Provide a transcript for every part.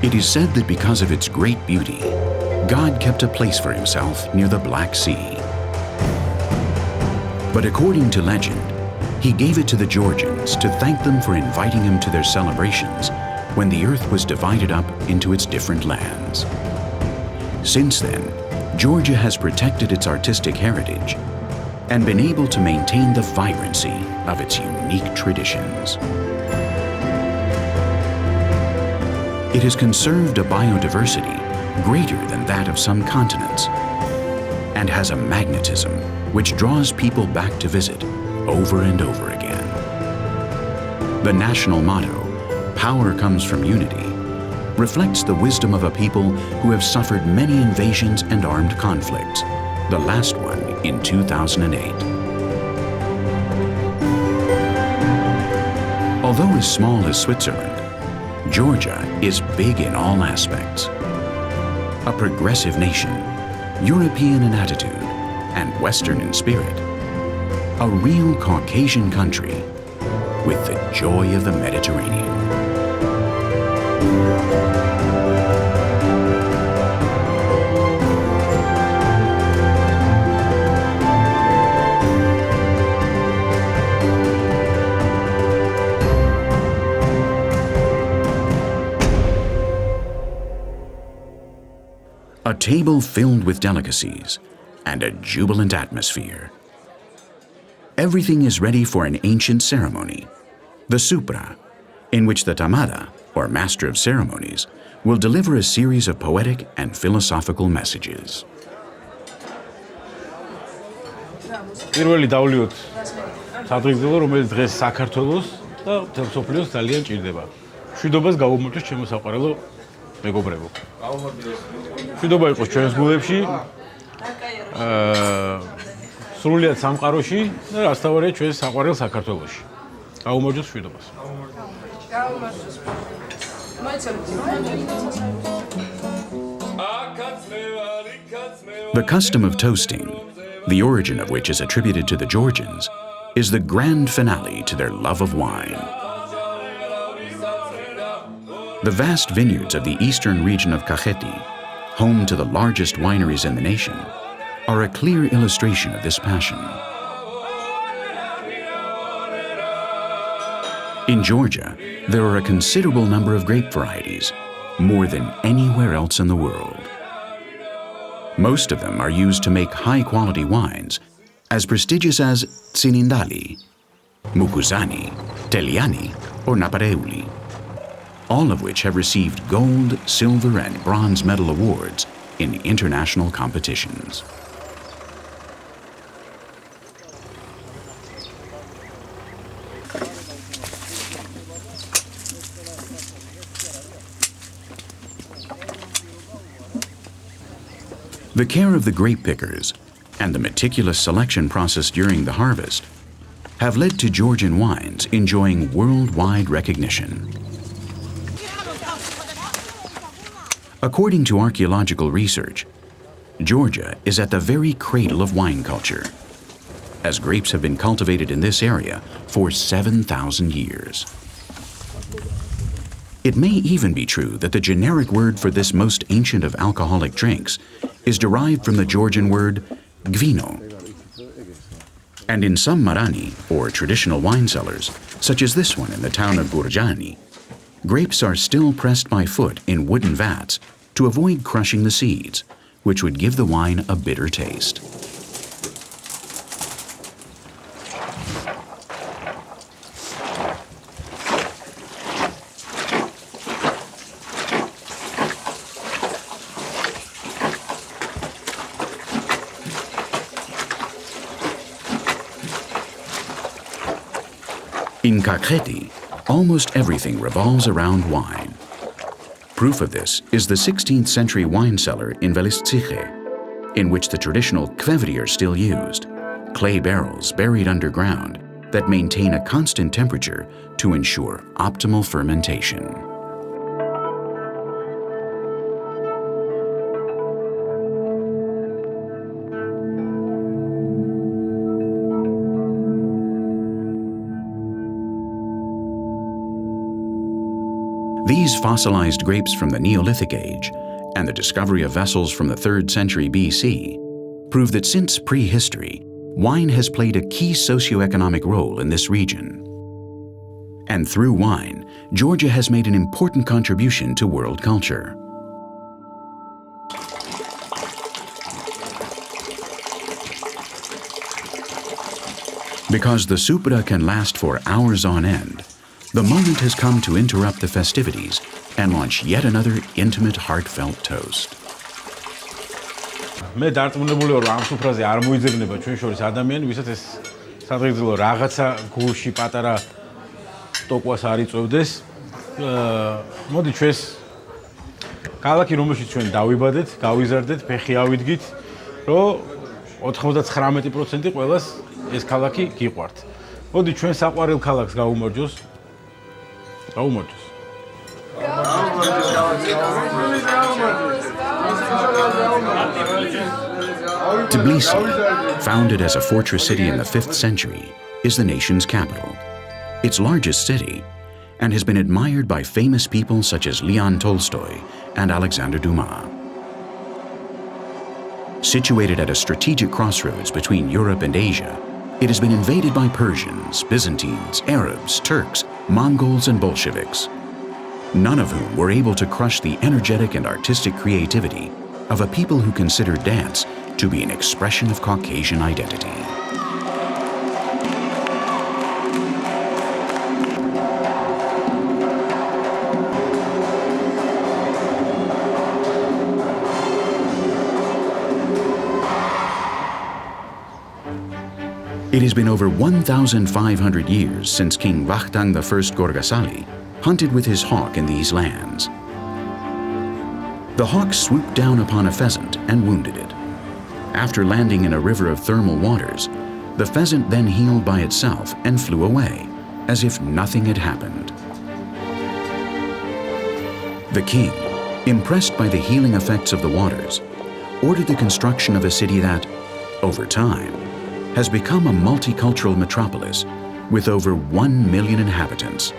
It is said that because of its great beauty, God kept a place for himself near the Black Sea. But according to legend, he gave it to the Georgians to thank them for inviting him to their celebrations when the earth was divided up into its different lands. Since then, Georgia has protected its artistic heritage and been able to maintain the vibrancy of its unique traditions. It has conserved a biodiversity greater than that of some continents and has a magnetism which draws people back to visit over and over again. The national motto, "Power comes from unity," reflects the wisdom of a people who have suffered many invasions and armed conflicts, the last one in 2008. Although as small as Switzerland, Georgia is big in all aspects. A progressive nation, European in attitude, and Western in spirit. A real Caucasian country with the joy of the Mediterranean. A table filled with delicacies and a jubilant atmosphere. Everything is ready for an ancient ceremony, the supra, in which the tamada, or master of ceremonies, will deliver a series of poetic and philosophical messages. პირველი დავლიოთ სადღეგრძელო, რომელიც დღეს საქართველოს და მთელ მსოფლიოს ძალიან ჭირდება. მშვიდობას გაუმოწოს ჩემო საყვარელო მეგობრებო. მშვიდობა იყოს ჩვენს გულებში, სრულიად სამყაროში და რასთავარია ჩვენს საყვარელ საქართველოში. გაუმოწოს მშვიდობას. The custom of toasting, the origin of which is attributed to the Georgians, is the grand finale to their love of wine. The vast vineyards of the Eastern Region of Kakheti, home to the largest wineries in the nation, are a clear illustration of this passion. In Georgia, there are a considerable number of grape varieties, more than anywhere else in the world. Most of them are used to make high-quality wines, as prestigious as Tsinindali, Mukuzani, Teliani, or Napareuli, all of which have received gold, silver, and bronze medal awards in international competitions. The care of the grape pickers and the meticulous selection process during the harvest have led to Georgian wines enjoying worldwide recognition. According to archaeological research, Georgia is at the very cradle of wine culture, as grapes have been cultivated in this area for 7,000 years. It may even be true that the generic word for this most ancient of alcoholic drinks is derived from the Georgian word gvino. And in some marani, or traditional wine cellars, such as this one in the town of Borjomi, grapes are still pressed by foot in wooden vats to avoid crushing the seeds, which would give the wine a bitter taste. In Kakheti, almost everything revolves around wine. Proof of this is the 16th century wine cellar in Velistsikhe, in which the traditional kvevri are still used, clay barrels buried underground that maintain a constant temperature to ensure optimal fermentation. These fossilized grapes from the Neolithic age and the discovery of vessels from the 3rd century BC prove that since prehistory, wine has played a key socioeconomic role in this region. And through wine, Georgia has made an important contribution to world culture. Because the supra can last for hours on end, the moment has come to interrupt the festivities and launch yet another intimate, heartfelt toast. მე დარწმუნებული ვარ, ამ სუფრაზე არ მოიძებნება ჩვენ შორის ადამიანი, ვისაც ეს სადღეგრძელო რაღაცა გულში პატარა ტოკვას არ იწვევდეს. მოდი ჩვენს ქალაქი, რომელშიც ჩვენ დავიბადეთ, გავიზარდეთ, ფეხი ავიდგით, რომ 99% ყველას ეს ქალაქი გიყვართ. მოდი ჩვენ საყვარელ ქალაქს გავუმარჯოს. Გაუმარჯოს. Tbilisi, founded as a fortress city in the 5th century, is the nation's capital, its largest city, and has been admired by famous people such as Leon Tolstoy and Alexander Dumas. Situated at a strategic crossroads between Europe and Asia, it has been invaded by Persians, Byzantines, Arabs, Turks, Mongols, and Bolsheviks, none of whom were able to crush the energetic and artistic creativity of a people who consider dance to be an expression of Caucasian identity. It has been over 1,500 years since King Vakhtang I Gorgasali hunted with his hawk in these lands. The hawk swooped down upon a pheasant and wounded it. After landing in a river of thermal waters, the pheasant then healed by itself and flew away, as if nothing had happened. The king, impressed by the healing effects of the waters, ordered the construction of a city that, over time, has become a multicultural metropolis with over 1 million inhabitants,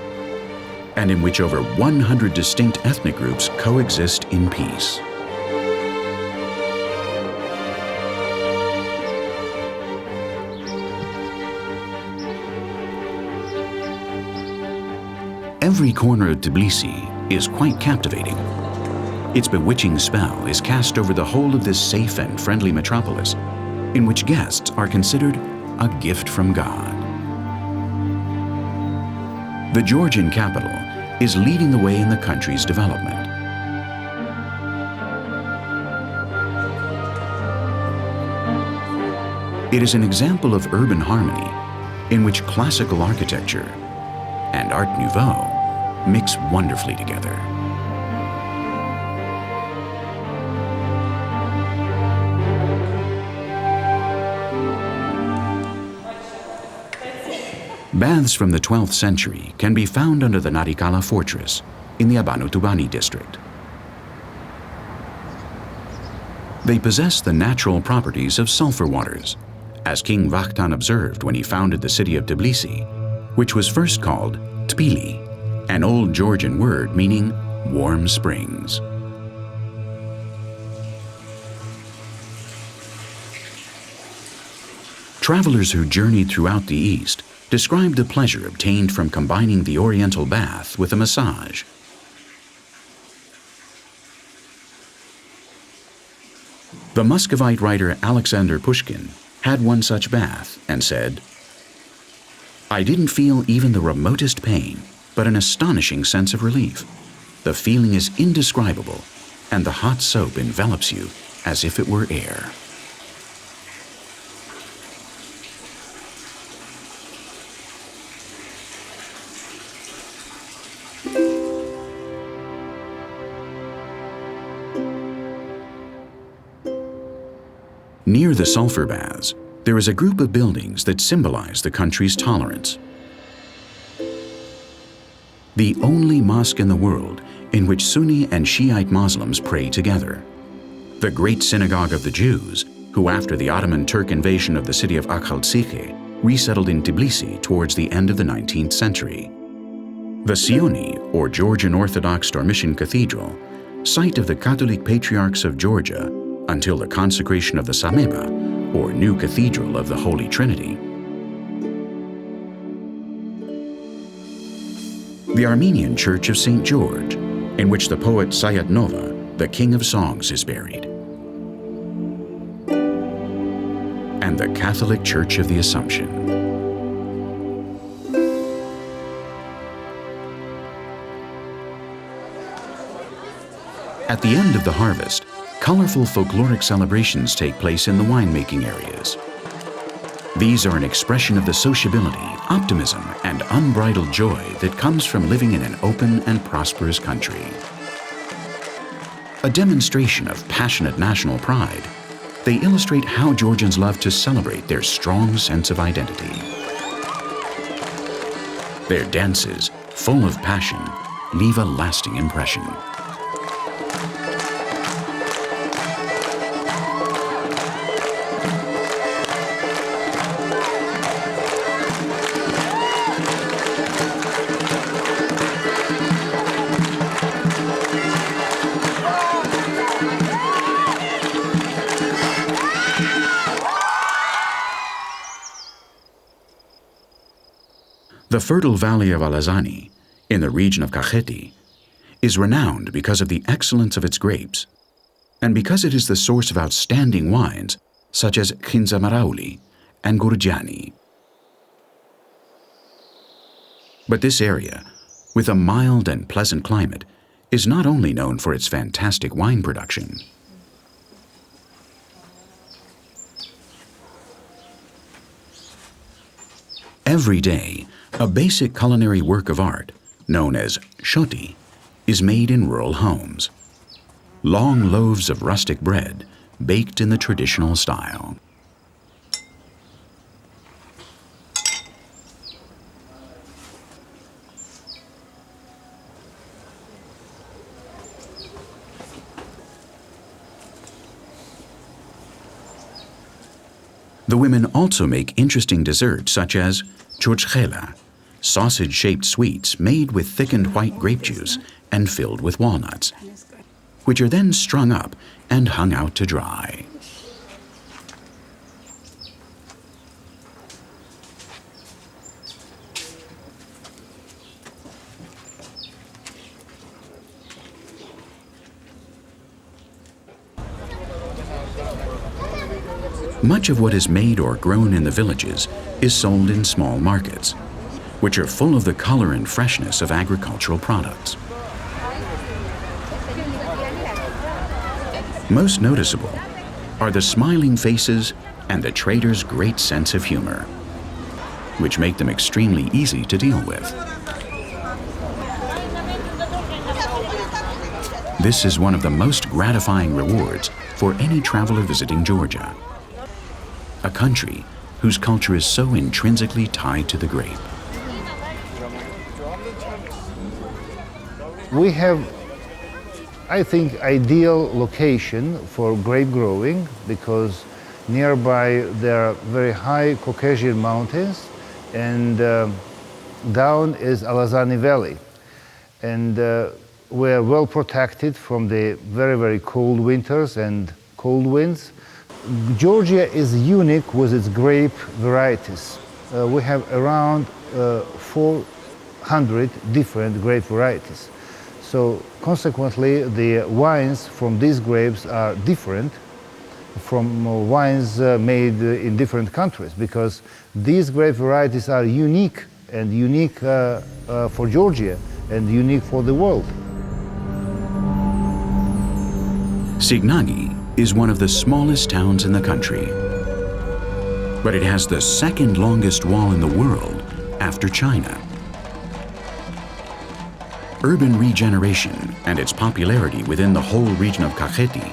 and in which over 100 distinct ethnic groups coexist in peace. Every corner of Tbilisi is quite captivating. Its bewitching spell is cast over the whole of this safe and friendly metropolis, in which guests are considered a gift from God. The Georgian capital is leading the way in the country's development. It is an example of urban harmony in which classical architecture and Art Nouveau mix wonderfully together. Baths from the 12th century can be found under the Narikala fortress in the Abanu-Tubani district. They possess the natural properties of sulfur waters, as King Vakhtang observed when he founded the city of Tbilisi, which was first called Tbili, an old Georgian word meaning warm springs. Travelers who journeyed throughout the East described the pleasure obtained from combining the oriental bath with a massage. The Muscovite writer Alexander Pushkin had one such bath and said, "I didn't feel even the remotest pain, but an astonishing sense of relief. The feeling is indescribable, and the hot soap envelops you as if it were air." Near the sulfur baths, there is a group of buildings that symbolize the country's tolerance. The only mosque in the world in which Sunni and Shiite Muslims pray together. The great synagogue of the Jews, who after the Ottoman Turk invasion of the city of Akhaltsikhe, resettled in Tbilisi towards the end of the 19th century. The Sioni, or Georgian Orthodox Dormition Cathedral, site of the Catholic Patriarchs of Georgia until the consecration of the Sameba, or New Cathedral of the Holy Trinity. The Armenian Church of St. George, in which the poet Sayat-Nova, the King of Songs, is buried. And the Catholic Church of the Assumption. At the end of the harvest, colorful folkloric celebrations take place in the winemaking areas. These are an expression of the sociability, optimism, and unbridled joy that comes from living in an open and prosperous country. A demonstration of passionate national pride, they illustrate how Georgians love to celebrate their strong sense of identity. Their dances, full of passion, leave a lasting impression. The fertile valley of Alazani, in the region of Kakheti, is renowned because of the excellence of its grapes, and because it is the source of outstanding wines such as Khinzamarauli and Gurjani. But this area, with a mild and pleasant climate, is not only known for its fantastic wine production. Every day, a basic culinary work of art, known as shoti, is made in rural homes. Long loaves of rustic bread, baked in the traditional style. The women also make interesting desserts such as churchkhela, sausage-shaped sweets made with thickened white grape juice and filled with walnuts, which are then strung up and hung out to dry. Much of what is made or grown in the villages is sold in small markets, which are full of the color and freshness of agricultural products. Most noticeable are the smiling faces and the traders' great sense of humor, which make them extremely easy to deal with. This is one of the most gratifying rewards for any traveler visiting Georgia, a country whose culture is so intrinsically tied to the grape. We have, I think, ideal location for grape growing because nearby there are very high Caucasian mountains and down is Alazani Valley. And we're well protected from the very, very cold winters and cold winds. Georgia is unique with its grape varieties. We have around 400 different grape varieties. So consequently, the wines from these grapes are different from wines made in different countries because these grape varieties are unique and unique for Georgia and unique for the world. Signagi is one of the smallest towns in the country, but it has the second longest wall in the world after China. Urban regeneration and its popularity within the whole region of Kakheti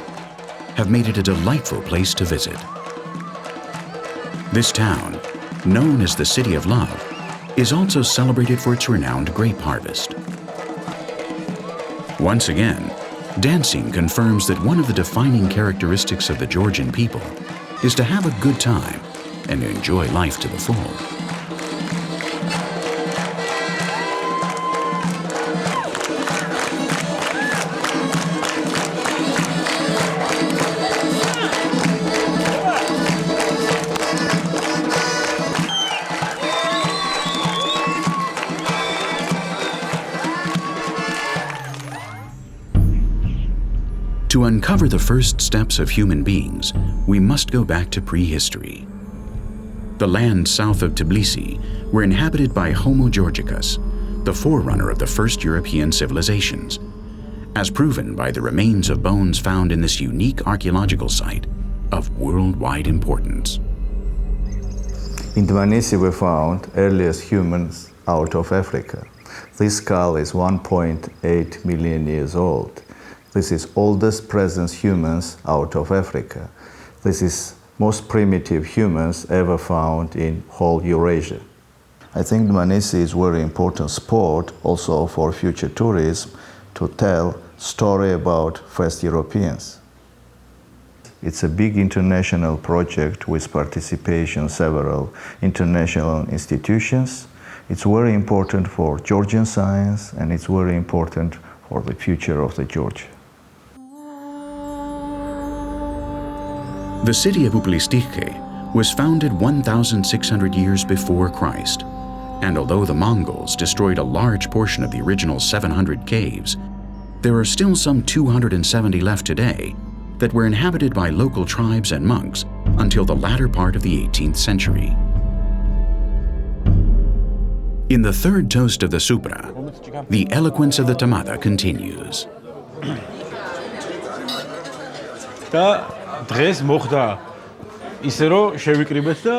have made it a delightful place to visit. This town, known as the City of Love, is also celebrated for its renowned grape harvest. Once again, dancing confirms that one of the defining characteristics of the Georgian people is to have a good time and enjoy life to the full. To uncover the first steps of human beings, we must go back to prehistory. The lands south of Tbilisi were inhabited by Homo Georgicus, the forerunner of the first European civilizations, as proven by the remains of bones found in this unique archaeological site of worldwide importance. In Tbilisi we found earliest humans out of Africa. This skull is 1.8 million years old. This is oldest present humans out of Africa. This is most primitive humans ever found in whole Eurasia. I think Tbilisi is very important spot also for future tourism to tell story about first Europeans. It's a big international project with participation several international institutions. It's very important for Georgian science and it's very important for the future of the Georgia. The city of Tbilisi was founded 1,600 years before Christ, and although the Mongols destroyed a large portion of the original 700 caves, there are still some 270 left today that were inhabited by local tribes and monks until the latter part of the 18th century. In the third toast of the Supra, the eloquence of the Tamada continues. დღეს მოხდა ისე რომ შევიკრიბეთ და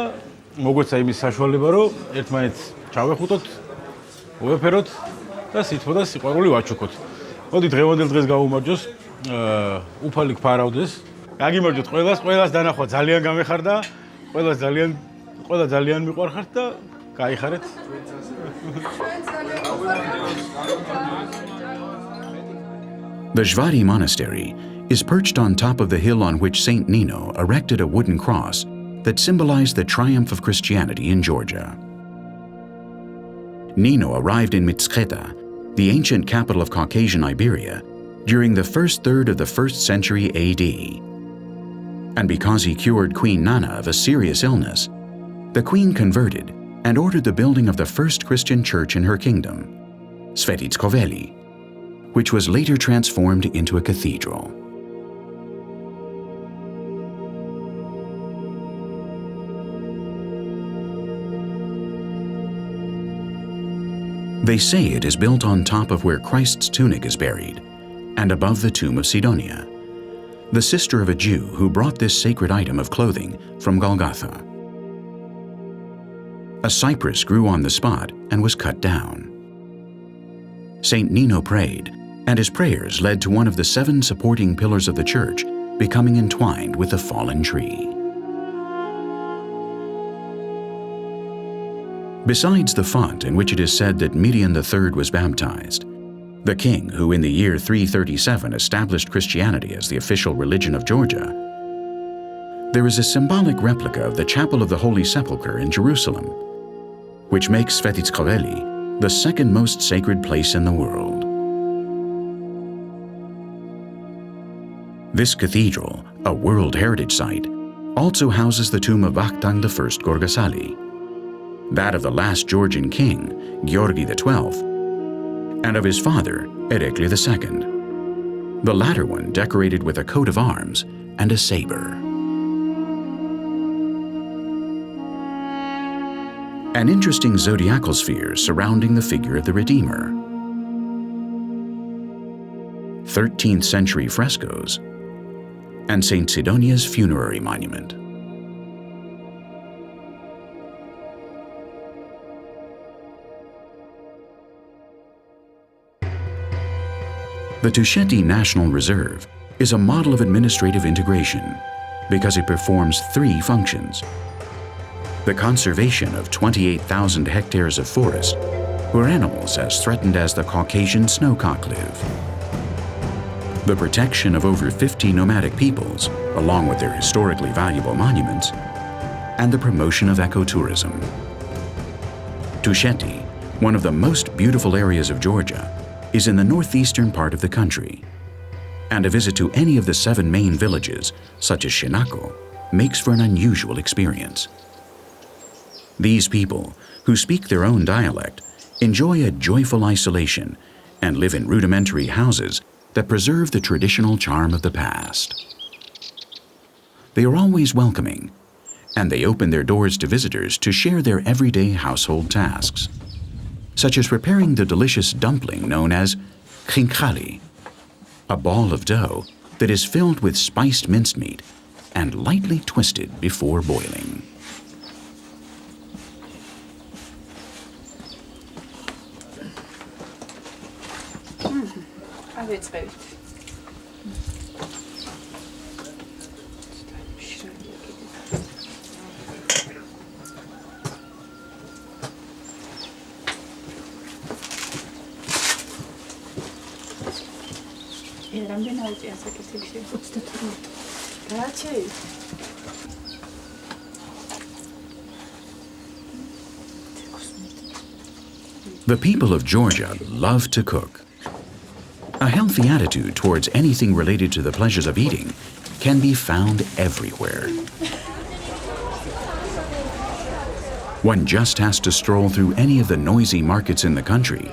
მოგვეცა იმის საშუალება რომ ერთმანეთს ჩავეხუტოთ, უეფეროთ და სითბო და სიყვარული ვაჩუქოთ. მოდი დღევანდელ დღეს გავუმარჯოს, უფალი გფარავდეს. გაგიმარჯოთ ყველას დანახვა ძალიან გამეხარდა, ყველა ძალიან მიყვარხართ და გაიხარეთ. The Shvati Monastery is perched on top of the hill on which Saint Nino erected a wooden cross that symbolized the triumph of Christianity in Georgia. Nino arrived in Mtskheta, the ancient capital of Caucasian Iberia, during the first third of the 1st century AD. And because he cured Queen Nana of a serious illness, the queen converted and ordered the building of the first Christian church in her kingdom, Svaneti, which was later transformed into a cathedral. They say it is built on top of where Christ's tunic is buried, and above the tomb of Sidonia, the sister of a Jew who brought this sacred item of clothing from Golgotha. A cypress grew on the spot and was cut down. Saint Nino prayed, and his prayers led to one of the 7 supporting pillars of the church becoming entwined with the fallen tree. Besides the font in which it is said that Miriam III was baptized, the king who in the year 337 established Christianity as the official religion of Georgia, there is a symbolic replica of the Chapel of the Holy Sepulchre in Jerusalem, which makes Svaneti the second most sacred place in the world. This cathedral, a World Heritage Site, also houses the tomb of Vakhtang I Gorgasali, that of the last Georgian king, Georgi XII, and of his father, Erekli II, the latter one decorated with a coat of arms and a saber. An interesting zodiacal sphere surrounding the figure of the Redeemer. 13th century frescoes, and St. Sidonia's funerary monument. The Tusheti National Reserve is a model of administrative integration because it performs 3 functions: the conservation of 28,000 hectares of forest, where animals as threatened as the Caucasian snowcock live, the protection of over 50 nomadic peoples, along with their historically valuable monuments, and the promotion of ecotourism. Tusheti, one of the most beautiful areas of Georgia, is in the northeastern part of the country, and a visit to any of the 7 main villages, such as Shinako, makes for an unusual experience. These people, who speak their own dialect, enjoy a joyful isolation and live in rudimentary houses that preserve the traditional charm of the past. They are always welcoming, and they open their doors to visitors to share their everyday household tasks, such as preparing the delicious dumpling known as khinkali, a ball of dough that is filled with spiced mincemeat and lightly twisted before boiling. The people of Georgia love to cook. A healthy attitude towards anything related to the pleasures of eating can be found everywhere. One just has to stroll through any of the noisy markets in the country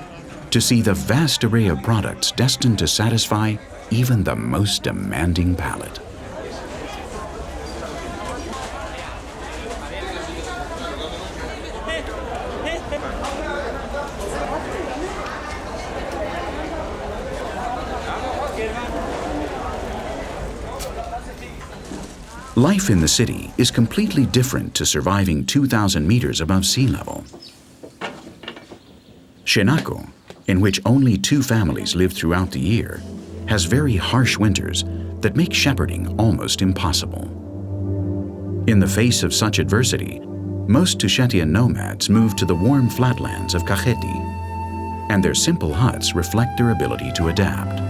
to see the vast array of products destined to satisfy even the most demanding palate. Life in the city is completely different to surviving 2,000 meters above sea level. Shenako, in which only 2 families live throughout the year, has very harsh winters that make shepherding almost impossible. In the face of such adversity, most Tushetian nomads move to the warm flatlands of Kakheti, and their simple huts reflect their ability to adapt.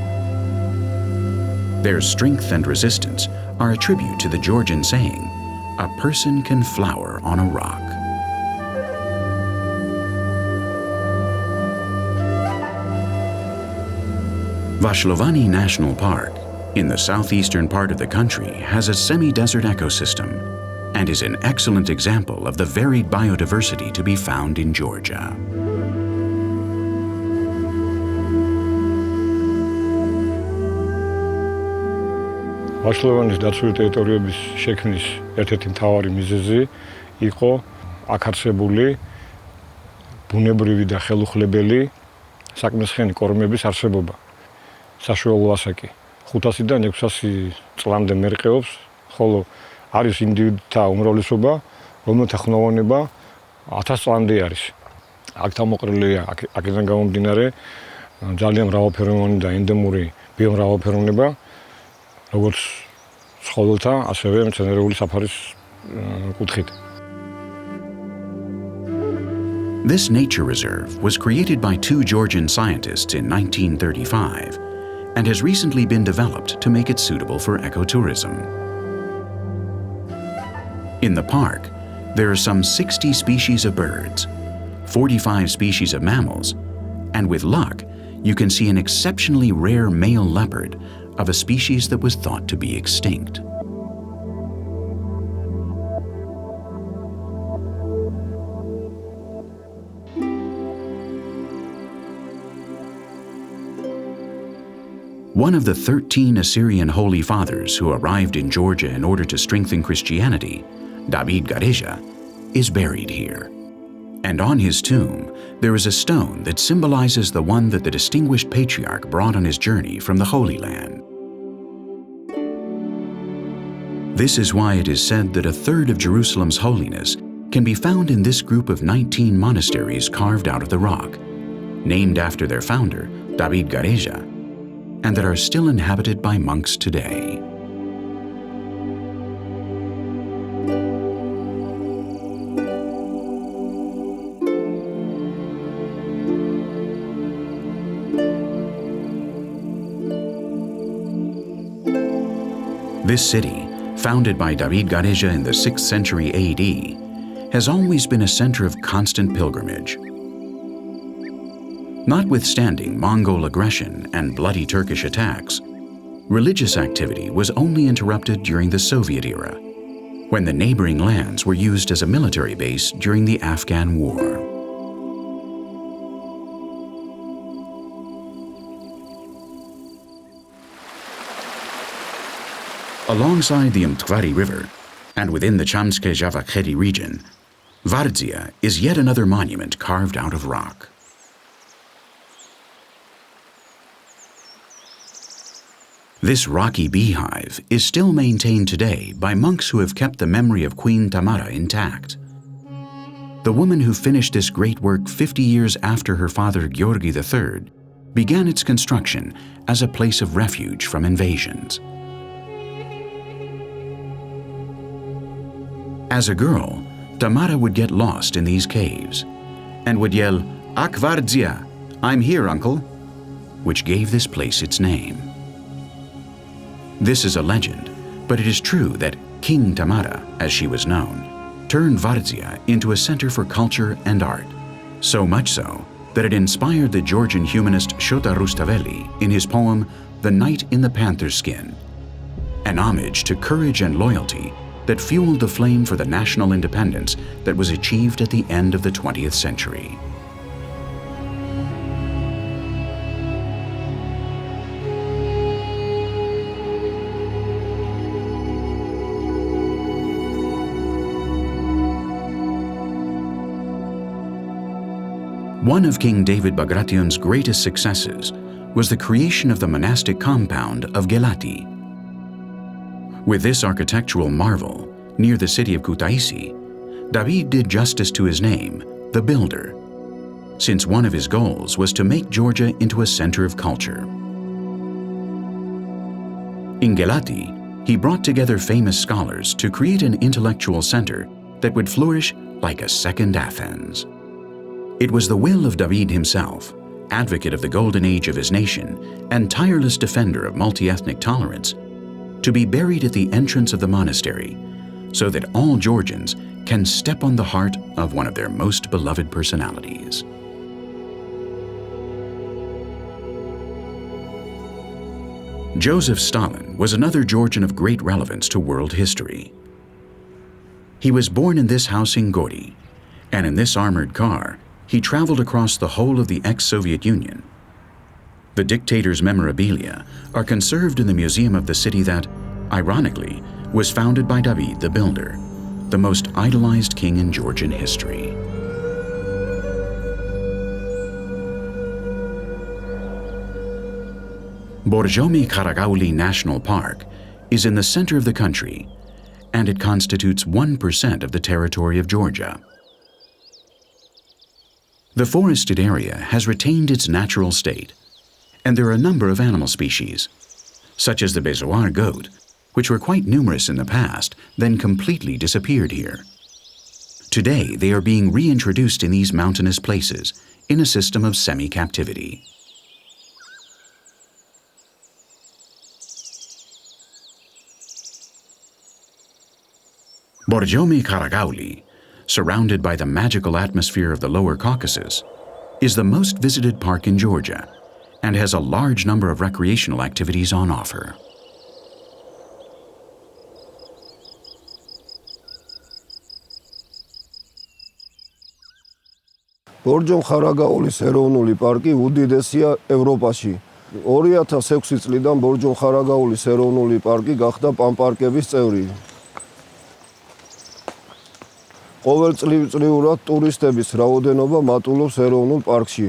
Their strength and resistance are a tribute to the Georgian saying, "A person can flower on a rock." Vashlovani National Park, in the southeastern part of the country, has a semi-desert ecosystem and is an excellent example of the varied biodiversity to be found in Georgia. ვაშლოვანის დაცული ტერიტორიების შექმნის ერთ-ერთი მთავარი მიზეზი იყო აქ არსებული ბუნებრივი და ხელუხლებელი საკმრისხენი კორომების არსებობა. საშუალო ასაკი 500-დან 600 წლამდე მერყეობს, ხოლო არის ინდივიდთა უმრავლესობა, რომელთა ხნოვანება 1000 წლამდე არის. აქ თავმოყრილია აქედან გამომდინარე ძალიან მრავალფეროვანი და ენდემური ბიომრავალფეროვნება, როგორც ცხოველთა, ასევე მცენარეული საფარის კუთხით. This nature reserve was created by 2 Georgian scientists in 1935 and has recently been developed to make it suitable for ecotourism. In the park, there are some 60 species of birds, 45 species of mammals, and with luck, you can see an exceptionally rare male leopard of a species that was thought to be extinct. One of the 13 Assyrian holy fathers who arrived in Georgia in order to strengthen Christianity, David Gareja, is buried here. And on his tomb, there is a stone that symbolizes the one that the distinguished patriarch brought on his journey from the Holy Land. This is why it is said that a third of Jerusalem's holiness can be found in this group of 19 monasteries carved out of the rock, named after their founder, David Gareja, and that are still inhabited by monks today. This city, founded by David Gareja in the 6th century AD, has always been a center of constant pilgrimage. Notwithstanding Mongol aggression and bloody Turkish attacks, religious activity was only interrupted during the Soviet era, when the neighboring lands were used as a military base during the Afghan War. Alongside the Mtvari River, and within the Chamske-Javakheti region, Vardzia is yet another monument carved out of rock. This rocky beehive is still maintained today by monks who have kept the memory of Queen Tamara intact. The woman who finished this great work 50 years after her father Georgi III began its construction as a place of refuge from invasions. As a girl, Tamara would get lost in these caves and would yell, "Ak Vardzia, I'm here, uncle," which gave this place its name. This is a legend, but it is true that King Tamara, as she was known, turned Vardzia into a center for culture and art, so much so that it inspired the Georgian humanist Shota Rustaveli in his poem The Knight in the Panther's Skin, an homage to courage and loyalty that fueled the flame for the national independence that was achieved at the end of the 20th century. One of King David Bagration's greatest successes was the creation of the monastic compound of Gelati. With this architectural marvel, near the city of Kutaisi, David did justice to his name, the Builder, since one of his goals was to make Georgia into a center of culture. In Gelati, he brought together famous scholars to create an intellectual center that would flourish like a second Athens. It was the will of David himself, advocate of the golden age of his nation and tireless defender of multi-ethnic tolerance, to be buried at the entrance of the monastery so that all Georgians can step on the heart of one of their most beloved personalities. Joseph Stalin was another Georgian of great relevance to world history. He was born in this house in Gori, and in this armored car, he traveled across the whole of the ex-Soviet Union. The dictator's memorabilia are conserved in the museum of the city that, ironically, was founded by David the Builder, the most idolized king in Georgian history. Borjomi-Kharagauli National Park is in the center of the country, and it constitutes 1% of the territory of Georgia. The forested area has retained its natural state, and there are a number of animal species, such as the bezoar goat, which were quite numerous in the past, then completely disappeared here. Today, they are being reintroduced in these mountainous places in a system of semi-captivity. Borjomi-Kharagauli, surrounded by the magical atmosphere of the lower Caucasus, is the most visited park in Georgia and has a large number of recreational activities on offer. ბორჯომ-ხარაგაულის ეროვნული პარკი უდიდესია ევროპაში. 2006 წლიდან ბორჯომ-ხარაგაულის ეროვნული პარკი გახდა პანპარკების წევრი. ყოველწლიურად ტურისტების რაოდენობა მატულობს ეროვნულ პარკში.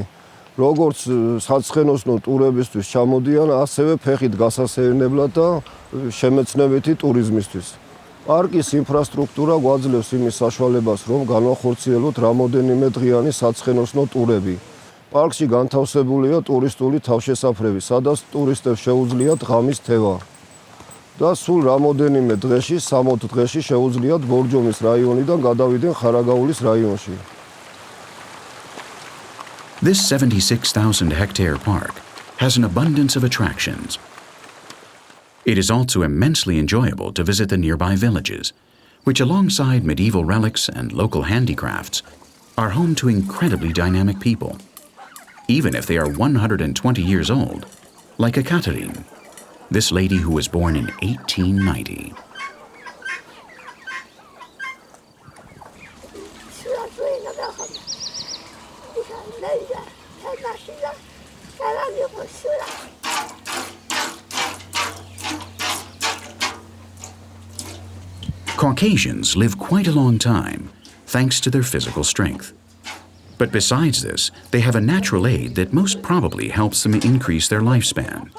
როგორც საცხენოსნო ტურებისთვის ჩამოდიან, ასევე ფეხით გასასეირნებლად და შემეცნებითი ტურიზმისთვის. პარკის ინფრასტრუქტურა გვაძლევს იმის საშუალებას, რომ განვახორციელოთ რამოდენიმე დღიანი საცხენოსნო ტურები. პარკში განთავსებულია ტურისტული თავშესაფრები, სადაც ტურისტებს შეუძლიათ ღამის თევა. და სულ რამოდენიმე დღეში, 60 დღეში შეუძლიათ ბორჯომის რაიონიდან გადავიდნენ ხარაგაულის რაიონში. This 76,000-hectare park has an abundance of attractions. It is also immensely enjoyable to visit the nearby villages, which alongside medieval relics and local handicrafts are home to incredibly dynamic people, even if they are 120 years old, like Ekaterine, this lady who was born in 1890. Caucasians live quite a long time, thanks to their physical strength. But besides this, they have a natural aid that most probably helps them increase their lifespan.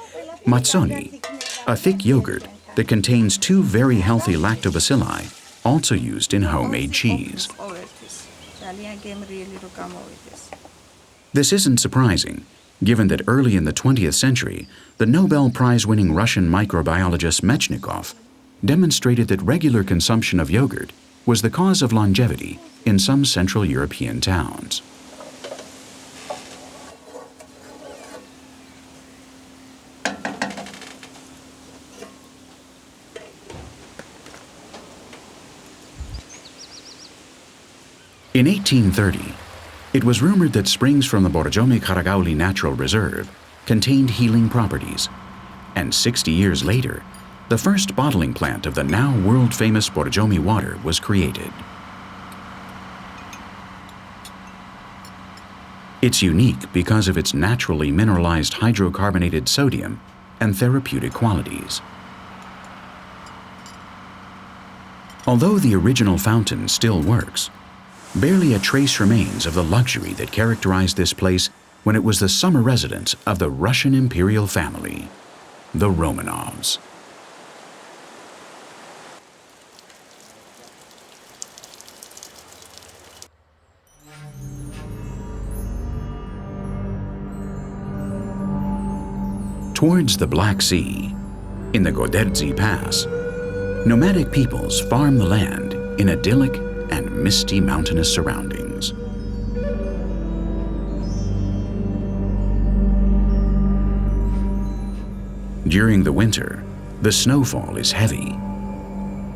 Matsoni, a thick yogurt that contains 2 very healthy lactobacilli, also used in homemade cheese. This isn't surprising, given that early in the 20th century, the Nobel Prize-winning Russian microbiologist Mechnikov demonstrated that regular consumption of yogurt was the cause of longevity in some Central European towns. In 1830, it was rumored that springs from the Borjomi-Kharagauli Natural Reserve contained healing properties, and 60 years later, the first bottling plant of the now world-famous Borjomi water was created. It's unique because of its naturally mineralized hydrocarbonated sodium and therapeutic qualities. Although the original fountain still works, barely a trace remains of the luxury that characterized this place when it was the summer residence of the Russian imperial family, the Romanovs. Towards the Black Sea, in the Goderzi Pass, nomadic peoples farm the land in idyllic and misty mountainous surroundings. During the winter, the snowfall is heavy,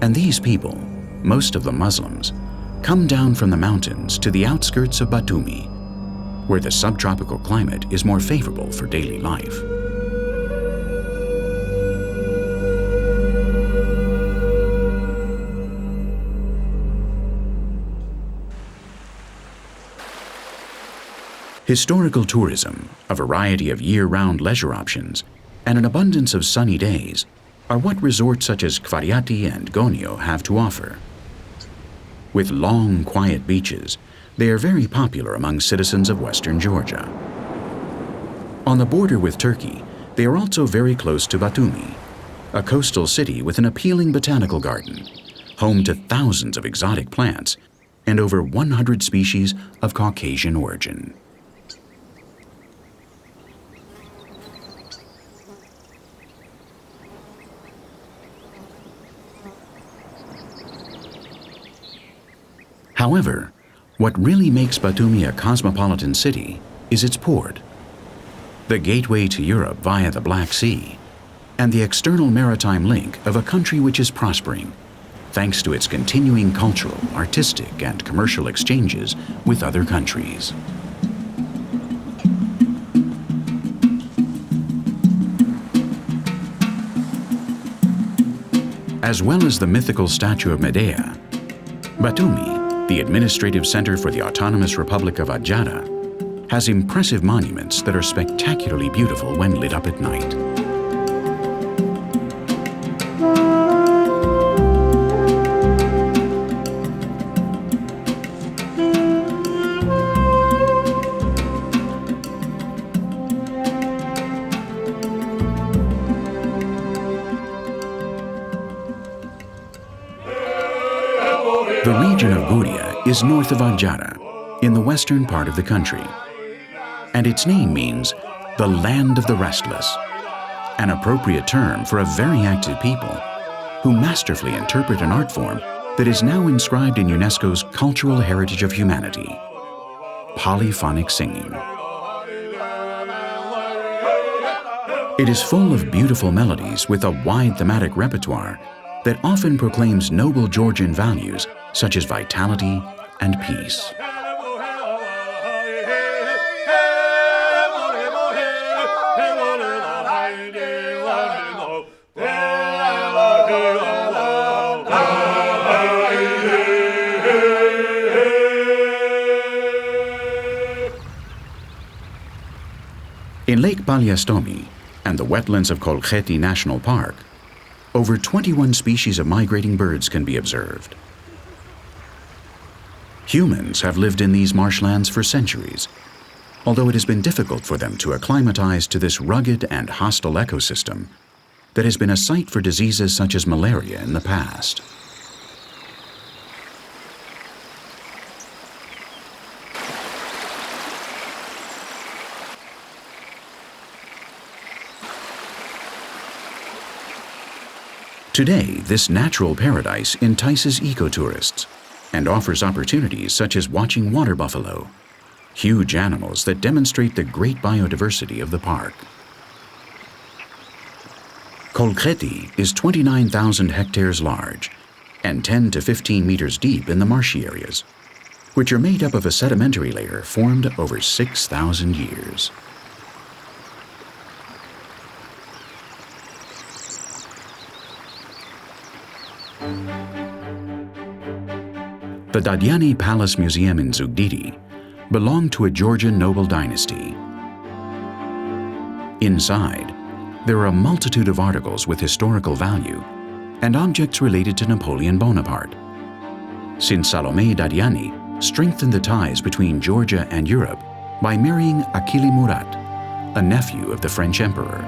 and these people, most of them Muslims, come down from the mountains to the outskirts of Batumi, where the subtropical climate is more favorable for daily life. Historical tourism, a variety of year-round leisure options, and an abundance of sunny days are what resorts such as Kvariati and Gonio have to offer. With long, quiet beaches, they are very popular among citizens of western Georgia. On the border with Turkey, they are also very close to Batumi, a coastal city with an appealing botanical garden, home to thousands of exotic plants and over 100 species of Caucasian origin. However, what really makes Batumi a cosmopolitan city is its port, the gateway to Europe via the Black Sea, and the external maritime link of a country which is prospering, thanks to its continuing cultural, artistic, and commercial exchanges with other countries. As well as the mythical statue of Medea, Batumi, the administrative center for the Autonomous Republic of Adjara, has impressive monuments that are spectacularly beautiful when lit up at night. The region of Guria is north of Adjara, in the western part of the country, and its name means the land of the restless, an appropriate term for a very active people who masterfully interpret an art form that is now inscribed in UNESCO's Cultural Heritage of Humanity, polyphonic singing. It is full of beautiful melodies with a wide thematic repertoire that often proclaims noble Georgian values such as vitality and peace. In Lake Palyastomi and the wetlands of Kakheti National Park, over 21 species of migrating birds can be observed. Humans have lived in these marshlands for centuries, although it has been difficult for them to acclimatize to this rugged and hostile ecosystem that has been a site for diseases such as malaria in the past. Today, this natural paradise entices ecotourists and offers opportunities such as watching water buffalo, huge animals that demonstrate the great biodiversity of the park. Kakheti is 29,000 hectares large and 10 to 15 meters deep in the marshy areas, which are made up of a sedimentary layer formed over 6,000 years. The Dadiani Palace Museum in Ushguli belonged to a Georgian noble dynasty. Inside, there are a multitude of articles with historical value and objects related to Napoleon Bonaparte, since Salome Dadiani strengthened the ties between Georgia and Europe by marrying Akili Murat, a nephew of the French emperor.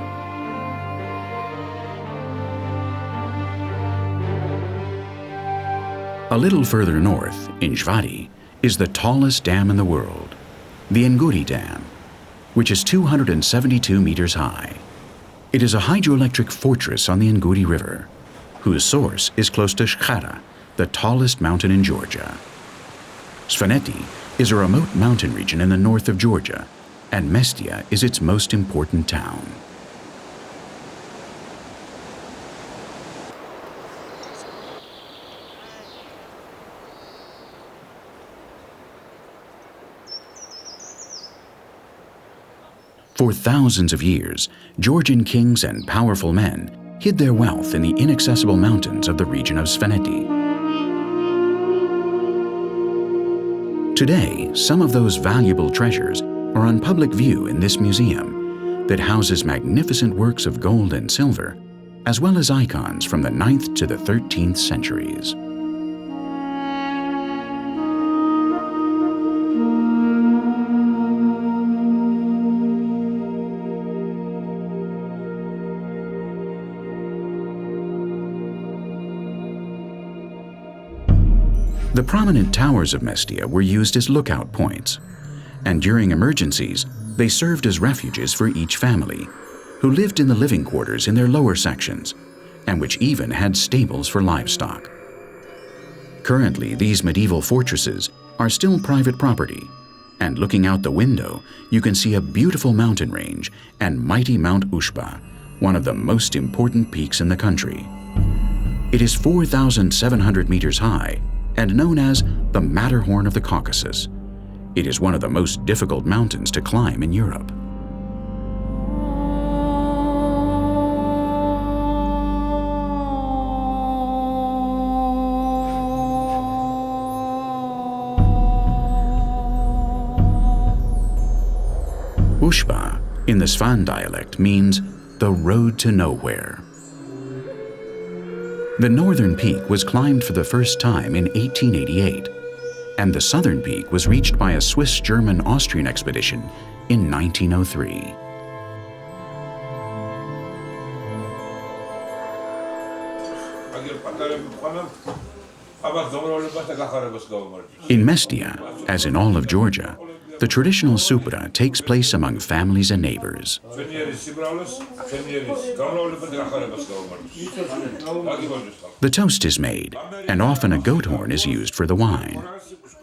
A little further north, in Svaneti, is the tallest dam in the world, the Ushguli Dam, which is 272 meters high. It is a hydroelectric fortress on the Ushguli River, whose source is close to Shkhara, the tallest mountain in Georgia. Svaneti is a remote mountain region in the north of Georgia, and Mestia is its most important town. For thousands of years, Georgian kings and powerful men hid their wealth in the inaccessible mountains of the region of Svaneti. Today, some of those valuable treasures are on public view in this museum that houses magnificent works of gold and silver, as well as icons from the 9th to the 13th centuries. The prominent towers of Mestia were used as lookout points, and during emergencies, they served as refuges for each family, who lived in the living quarters in their lower sections, and which even had stables for livestock. Currently, these medieval fortresses are still private property, and looking out the window, you can see a beautiful mountain range and mighty Mount Ushba, one of the most important peaks in the country. It is 4,700 meters high and known as the Matterhorn of the Caucasus. It is one of the most difficult mountains to climb in Europe. Ushba, in the Svan dialect, means the road to nowhere. The northern peak was climbed for the first time in 1888, and the southern peak was reached by a Swiss-German-Austrian expedition in 1903. In Mestia, as in all of Georgia, the traditional supra takes place among families and neighbors. The toast is made, and often a goat horn is used for the wine.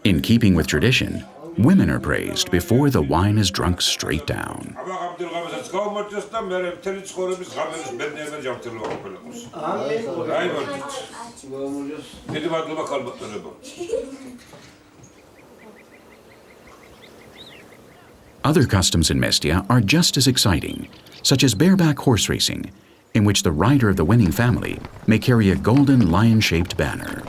In keeping with tradition, women are praised before the wine is drunk straight down. Other customs in Mestia are just as exciting, such as bareback horse racing, in which the rider of the winning family may carry a golden lion-shaped banner.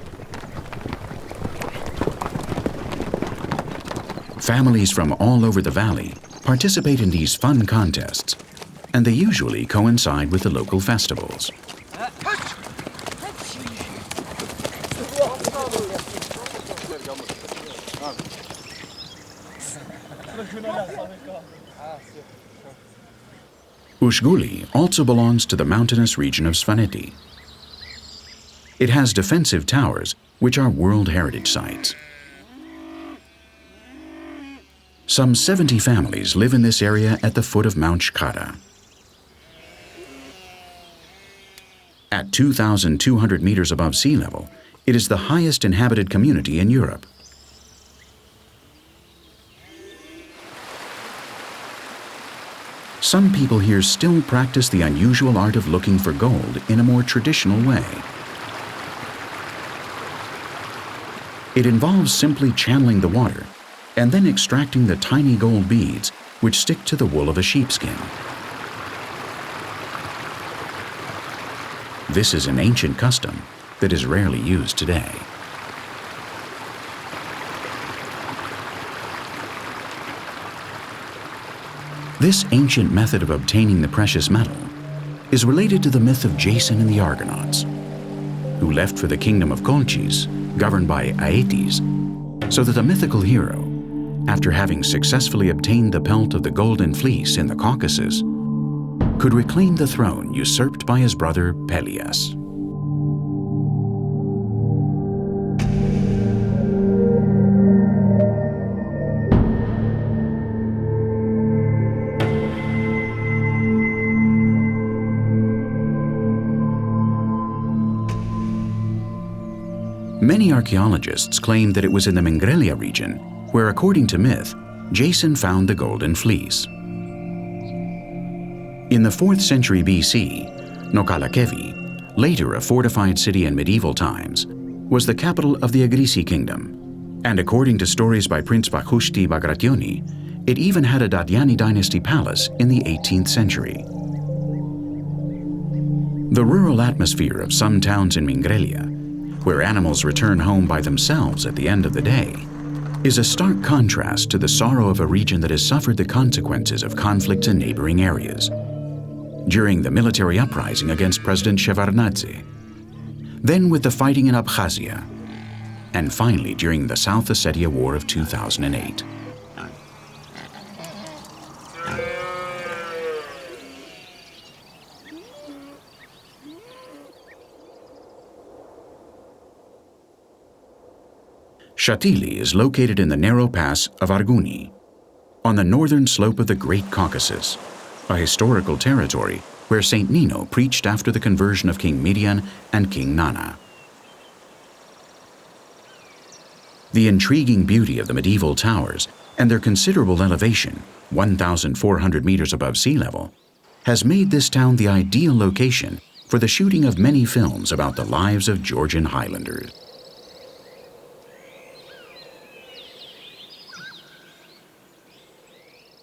Families from all over the valley participate in these fun contests, and they usually coincide with the local festivals. Ushguli also belongs to the mountainous region of Svaneti. It has defensive towers, which are World Heritage Sites. Some 70 families live in this area at the foot of Mount Shkara. At 2,200 meters above sea level, it is the highest inhabited community in Europe. Some people here still practice the unusual art of looking for gold in a more traditional way. It involves simply channeling the water and then extracting the tiny gold beads which stick to the wool of a sheepskin. This is an ancient custom that is rarely used today. This ancient method of obtaining the precious metal is related to the myth of Jason and the Argonauts, who left for the kingdom of Colchis, governed by Aeetes, so that the mythical hero, after having successfully obtained the pelt of the Golden Fleece in the Caucasus, could reclaim the throne usurped by his brother Pelias. Many archaeologists claim that it was in the Mingrelia region where, according to myth, Jason found the Golden Fleece. In the 4th century BC, Nokalakhevi, later a fortified city in medieval times, was the capital of the Agrisi kingdom, and according to stories by Prince Bakhushti Bagrationi, it even had a Dadiani dynasty palace in the 18th century. The rural atmosphere of some towns in Mingrelia, where animals return home by themselves at the end of the day, is a stark contrast to the sorrow of a region that has suffered the consequences of conflicts in neighboring areas. During the military uprising against President Shevardnadze, then with the fighting in Abkhazia, and finally during the South Ossetia War of 2008. Shatili is located in the narrow pass of Arguni, on the northern slope of the Great Caucasus, a historical territory where Saint Nino preached after the conversion of King Midian and King Nana. The intriguing beauty of the medieval towers and their considerable elevation, 1,400 meters above sea level, has made this town the ideal location for the shooting of many films about the lives of Georgian highlanders.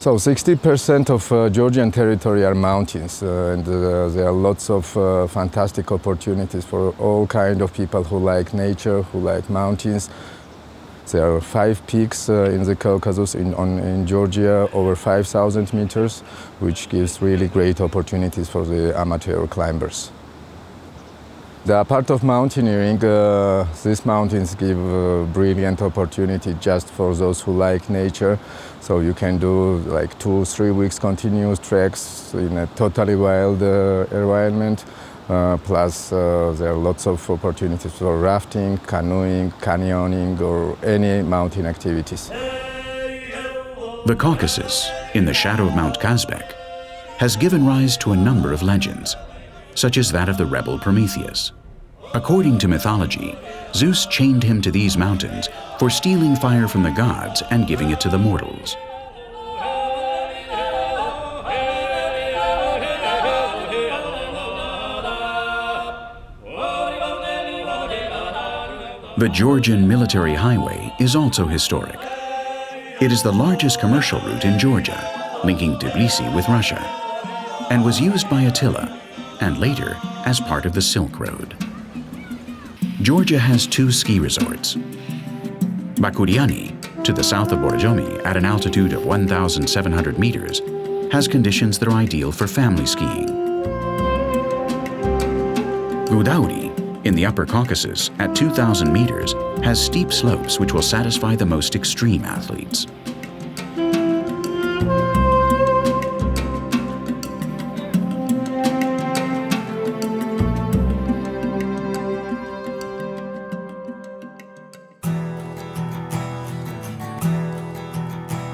So 60% of Georgian territory are mountains, and there are lots of fantastic opportunities for all kinds of people who like nature, who like mountains. There are 5 peaks in the Caucasus, in Georgia, over 5,000 meters, which gives really great opportunities for the amateur climbers. The part of mountaineering, these mountains give brilliant opportunity just for those who like nature. So you can do like 2-3 weeks continuous treks in a totally wild environment. Plus there are lots of opportunities for rafting, canoeing, canyoning, or any mountain activities. The Caucasus, in the shadow of Mount Kazbek, has given rise to a number of legends, such as that of the rebel Prometheus. According to mythology, Zeus chained him to these mountains for stealing fire from the gods and giving it to the mortals. The Georgian military highway is also historic. It is the largest commercial route in Georgia, linking Tbilisi with Russia, and was used by Attila, and later as part of the Silk Road. Georgia has 2 ski resorts. Bakuriani, to the south of Borjomi at an altitude of 1,700 meters, has conditions that are ideal for family skiing. Gudauri, in the Upper Caucasus at 2,000 meters, has steep slopes which will satisfy the most extreme athletes.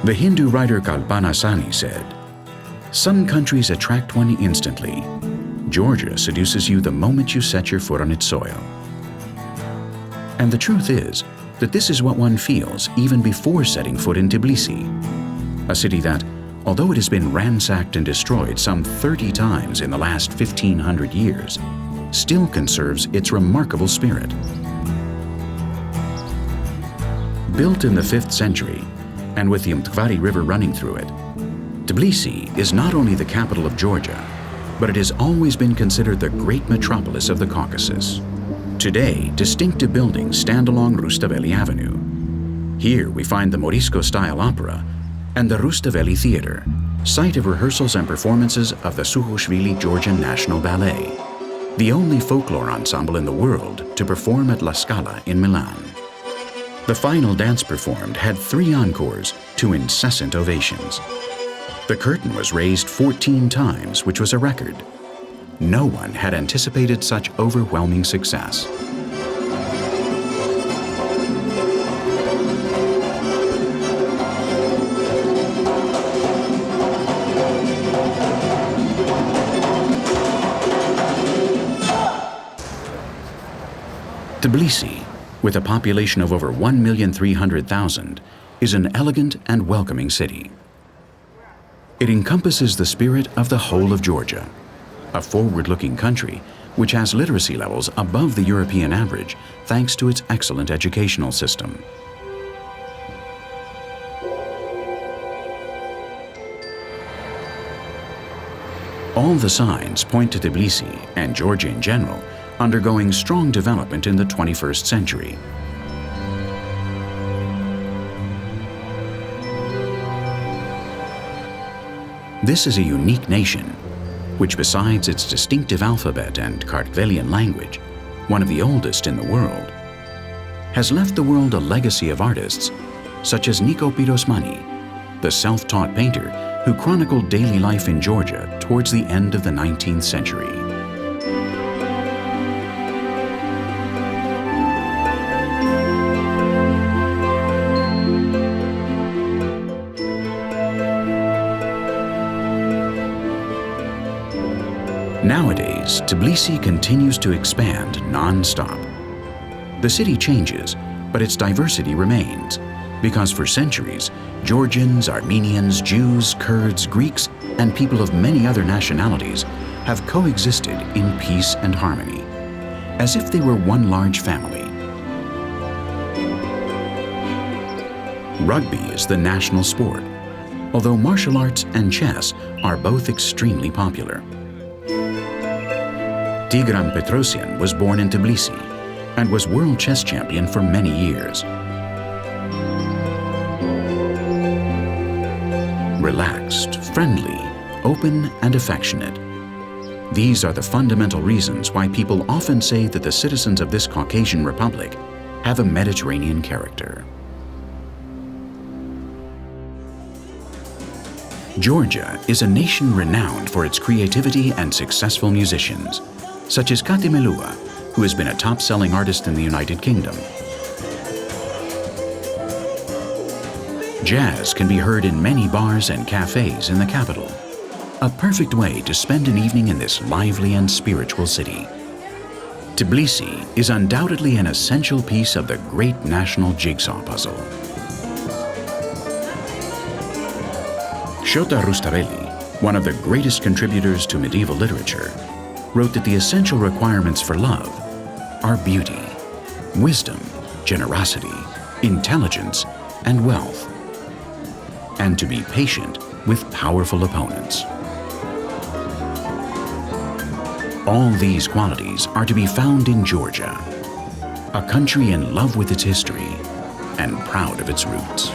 The Hindu writer Kalpana Sani said, "Some countries attract one instantly. Georgia seduces you the moment you set your foot on its soil." And the truth is that this is what one feels even before setting foot in Tbilisi, a city that, although it has been ransacked and destroyed some 30 times in the last 1,500 years, still conserves its remarkable spirit. Built in the 5th century, and with the Mtkvari River running through it, Tbilisi is not only the capital of Georgia, but it has always been considered the great metropolis of the Caucasus. Today, distinctive buildings stand along Rustaveli Avenue. Here we find the Morisco-style opera and the Rustaveli Theatre, site of rehearsals and performances of the Ushguli Georgian National Ballet, the only folklore ensemble in the world to perform at La Scala in Milan. The final dance performed had 3 encores to incessant ovations. The curtain was raised 14 times, which was a record. No one had anticipated such overwhelming success. Tbilisi, with a population of over 1,300,000, is an elegant and welcoming city. It encompasses the spirit of the whole of Georgia, a forward-looking country which has literacy levels above the European average thanks to its excellent educational system. All the signs point to Tbilisi and Georgia in general undergoing strong development in the 21st century. This is a unique nation, which besides its distinctive alphabet and Kartvelian language, one of the oldest in the world, has left the world a legacy of artists such as Niko Pirosmani, the self-taught painter who chronicled daily life in Georgia towards the end of the 19th century. Nowadays, Tbilisi continues to expand non-stop. The city changes, but its diversity remains, because for centuries, Georgians, Armenians, Jews, Kurds, Greeks, and people of many other nationalities have coexisted in peace and harmony, as if they were one large family. Rugby is the national sport, although martial arts and chess are both extremely popular. Tigran Petrosyan was born in Tbilisi and was world chess champion for many years. Relaxed, friendly, open, and affectionate. These are the fundamental reasons why people often say that the citizens of this Caucasian republic have a Mediterranean character. Georgia is a nation renowned for its creativity and successful musicians, such as Kati Melua, who has been a top-selling artist in the United Kingdom. Jazz can be heard in many bars and cafes in the capital, a perfect way to spend an evening in this lively and spiritual city. Tbilisi is undoubtedly an essential piece of the great national jigsaw puzzle. Shota Rustaveli, one of the greatest contributors to medieval literature, wrote that the essential requirements for love are beauty, wisdom, generosity, intelligence, and wealth, and to be patient with powerful opponents. All these qualities are to be found in Georgia, a country in love with its history and proud of its roots.